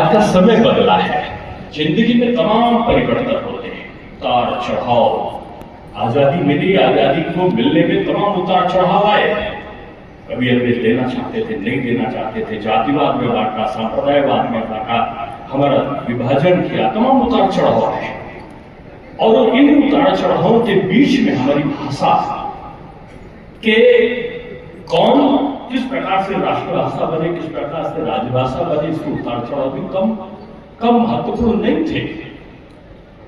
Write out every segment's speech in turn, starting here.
आज का समय बदला है, जिंदगी में तमाम परिवर्तन होते हैं, उतार चढ़ाव। आजादी मिली, आजादी को मिलने में तमाम उतार चढ़ाव आए। कभी अंग्रेज देना चाहते थे, नहीं देना चाहते थे, जातिवाद में बांटा, संप्रदायवाद में बांटा, हमारा विभाजन किया, तमाम उतार चढ़ाव है। और इन उतार चढ़ावों के बीच में हमारी भाषा के कौन किस प्रकार से राष्ट्रभाषा बने, किस प्रकार से राजभाषा बने, इसके उतार चढ़ाव भी कम महत्वपूर्ण नहीं थे।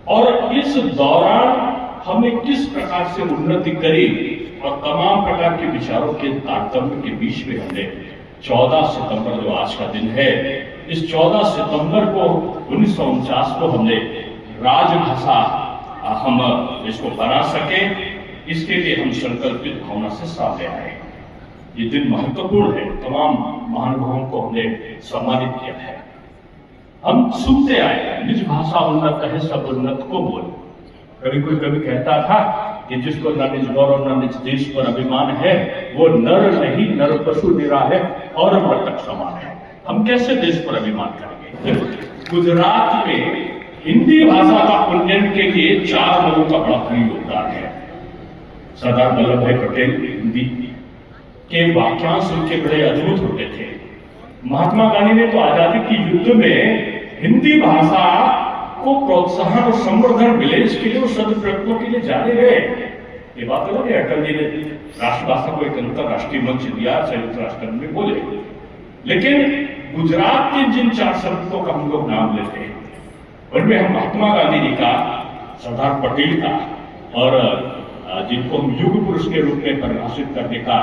और इस दौरान हमने किस प्रकार से उन्नति करी और तमाम प्रकार के विचारों के तारतम्य के बीच में हमने 14 सितंबर जो आज का दिन है, इस 14 सितंबर को 1949 को हमने राजभाषा हम इसको बना सके, इसके लिए हम संकल्पित भावना से सामने आए। ये दिन महत्वपूर्ण है, तमाम महानुभावों को हमने सम्मानित किया है। हम सुनते आए, निज भाषा उन्नत है सब उन्नत को बोल। कभी कहता था कि जिसको न निज गौरव न निज देश पर अभिमान है, वो नर नहीं नर पशु निरा है और मृतक समान है। हम कैसे देश पर अभिमान करेंगे? गुजरात में हिंदी भाषा का उन्नयन के लिए 4 लोगों का बड़ा भारी योगदान है। सरदार वल्लभ भाई पटेल हिंदी के वाक्यांश उनके बड़े अद्भुत होते थे। महात्मा गांधी ने तो आजादी की युद्ध में हिंदी भाषा को प्रोत्साहन और संवर्धन मिले, इसके लिए वो सद प्रयत्नों के लिए जाने गए। ये बात अलग है, अटल जी ने राष्ट्रभाषा को एक अंतरराष्ट्रीय मंच दिया, संयुक्त राष्ट्र में बोले। लेकिन गुजरात के जिन 4 शब्दों का हम लोग नाम लेते हैं, उनमें हम महात्मा गांधी जी का, सरदार पटेल का, और जिनको हम युग पुरुष के रूप में परिभाषित करने का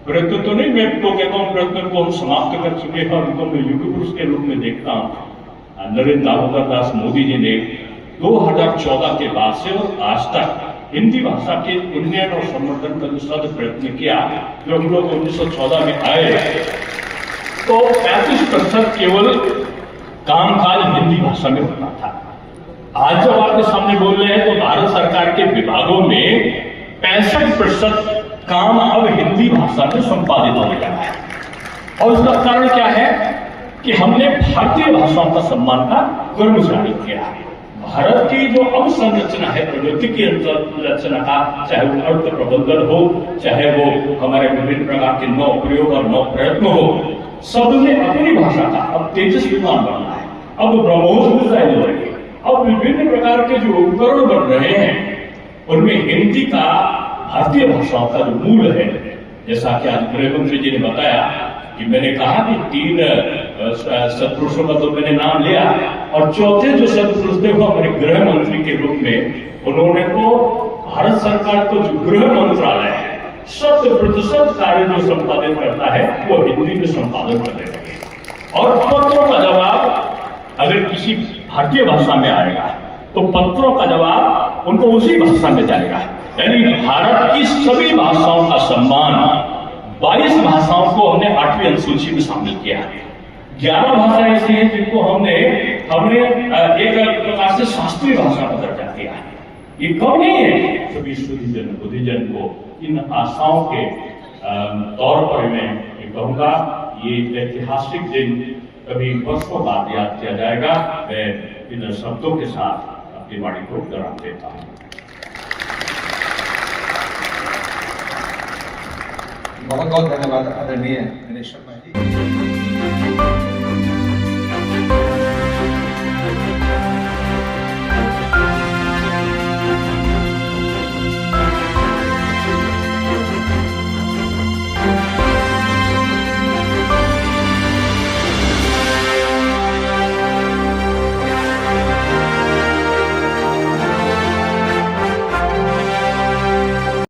प्रयत्न तो नहीं, मैं तो कहता हूँ प्रयत्न को हम समाप्त कर चुके हैं और उनको मैं युग पुरुष के रूप में देखता हूँ। नरेंद्र दामोदर दास मोदी जी ने 2014 के बाद से और आज तक हिंदी भाषा के उन्नयन और संवर्धन का जो सद प्रयत्न किया, जो हम लोग 1914 में आए तो 35% केवल कामकाज हिंदी भाषा में होता था। आज जब आपके सामने बोल रहे हैं तो भारत सरकार के विभागों में 65% काम अब हिंदी भाषा में संपादित होने लगा है। और उसका कारण क्या है कि हमने भारतीय भाषाओं का सम्मान का कर्म जारी किया है। भारत की जो अवसंरचना है, प्रगति की संरचना का, चाहे वो अर्थ प्रबंधन हो, चाहे वो हमारे विभिन्न प्रकार के नौ प्रयोग और नौ प्रयत्न हो, सबने अपनी भाषा का अब तेजस्वीमान बनना है। अब ब्रह्मोस मिसाइल हो रही है, अब विभिन्न प्रकार के जो उपकरण बन रहे हैं, उनमें हिंदी का, भारतीय भाषाओं का जो मूल है, जैसा कि आज गृह मंत्री जी ने बताया कि मैंने कहा कि 3 सत्पुरुषों का तो मैंने नाम लिया और चौथे जो सत्पुरुष थे वो हमारे गृह मंत्री के रूप में, उन्होंने तो भारत सरकार को जो गृह मंत्रालय है 100% कार्य जो संपादित करता है वो हिंदी में संपादन करने लगे। और पत्रों का जवाब अगर किसी भारतीय भाषा में आएगा तो पत्रों का जवाब उनको उसी भाषा में जाएगा। यानी भारत की सभी भाषाओं का सम्मान, 22 भाषाओं को हमने 8वीं अनुसूची में शामिल किया है। 11 भाषाएं ऐसी हैं जिनको हमने एक प्रकार से शास्त्रीय भाषा का दर्जा दिया है। ये कम नहीं है, सभी शुद्धिजन बुद्धिजन को इन आशाओं के तौर पर मैं कहूँगा ये ऐतिहासिक दिन कभी वर्षों बाद याद किया जाएगा। मैं इन शब्दों के साथ अपनी वाणी को विराम देता हूँ। बहुत बहुत धन्यवाद आदरणीय दिनेश शर्मा जी।